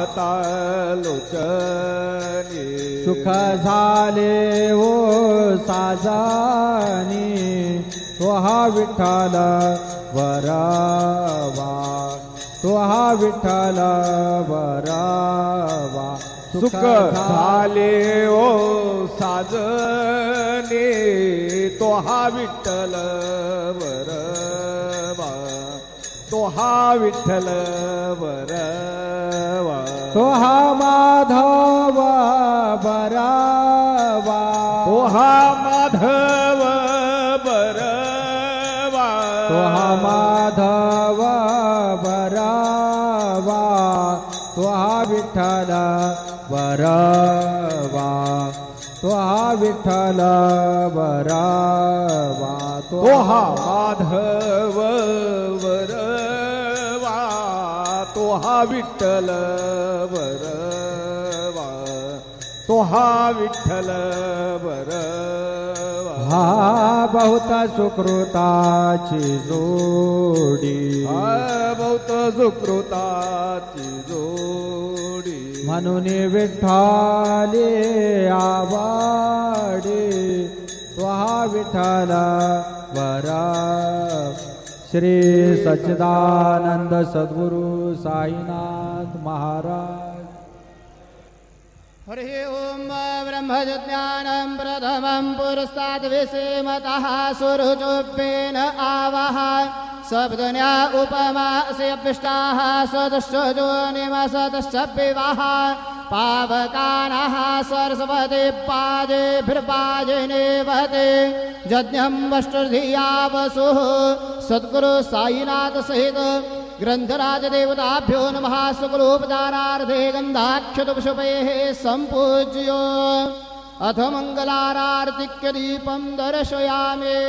लोचनी सुख झाले ओ साजनी तो हा विठ्ठल वरवा तो हा विठ्ठल वरवा सुख झाले ओ साजनी तो हा विठ्ठल वरवा तो हा विठ्ठल वरवा तो हा माधव बरवा तो हा माधव बरवा तो हा माधव बरवा तो हा विठ्ठल बरवा तो हा विठ्ठल बरवा तो हा माधव बरवा तो हा विठ्ठल बरवा तो हा विठ्ठल बरवा हा बहुत सुकृताची जोडी बहुत सुकृताची जोडी म्हणून विठ्ठले आवाडे तो हा विठ्ठल वरा श्री सच्चिदानंद सद्गुरु साईनाथ महाराज। हरि ओम ब्रह्मज्ञानं प्रथमं पुरस्ताद् विसेमतः सुरचोप्येन आवह सब्दन्या उपमास्य पिष्टाः सदश्चो निमसतश्च विवाह पावकानः सरस्वती पाजेभिर्पाजे नेवते यज्ञं वष्टधिया वसुः सद्गुरु साईनाथ सहित ग्रंथराज देवताभ्यो नमः शुक्लोपचारार्थे गन्धाक्षतपुष्पैः सम्पूज्य अथ मंगलारार्तिक्य दीपं दर्शयामि।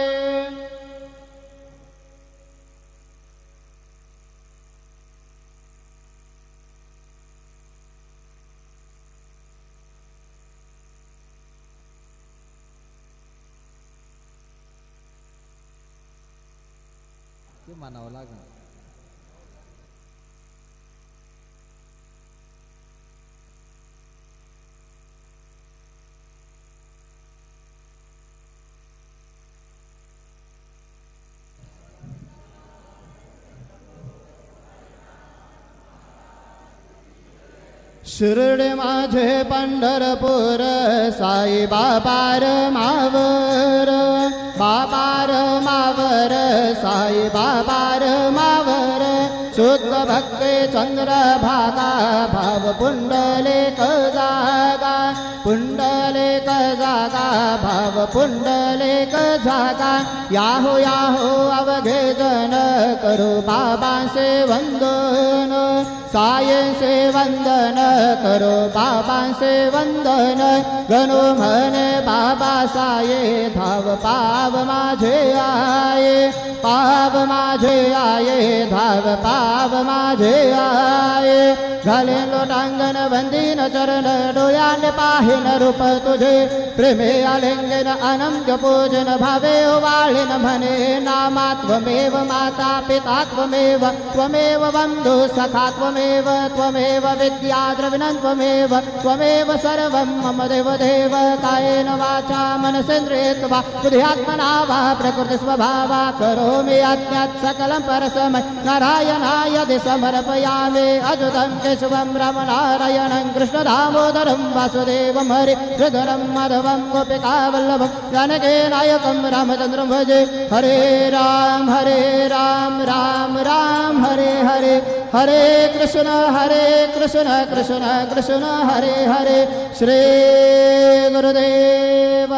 मानावं लागेल। शिरडे माझे पंढरपूर साई बाबार मावर बाबार मावर साई बाबार मावर शुद्ध भक्ते चंद्रभागा भाव पुंडलिक जागा पुंडलिक जागा भाव पुंडलिक जागा याहो याहो अवघे जन करू बाबांचे वंदन सायेंचे वंदन करो बाबांचे वंदन गणो म्हणे बाबा साये धाव पाव माझे आये पाव माझे आये धाव पाव माझे आये झाले लोटांगण वंदीन चरण डोळ्याने पाहिन रूप तुझे प्रेमे आलिंगन अनंत पूजन भावे वाळीन म्हणे नामात्वमेव माता पिता त्वमेव त्वमेव बंधु सखा त्वमेव त्वमेव विद्या द्रविणं त्वमेव त्वमेव सर्वं मम देव देव कायेन वाचा मनसेन्द्रियेर्वा बुद्ध्यात्मना वा प्रकृतिस्वभावा करोमि यज्ञात् सकलं परस्मै नारायणाय समर्पयामि अच्युतं केशवं रामनारायणं कृष्णदामोदरं वासुदेवं हरिहृदरं माधवं गोपिकावल्लभं जानकीनायकं रामचन्द्रं भजे हरे राम राम राम हरे हरे हरे कृष्ण कृष्ण कृष्ण हरे हरे श्री गुरुदेव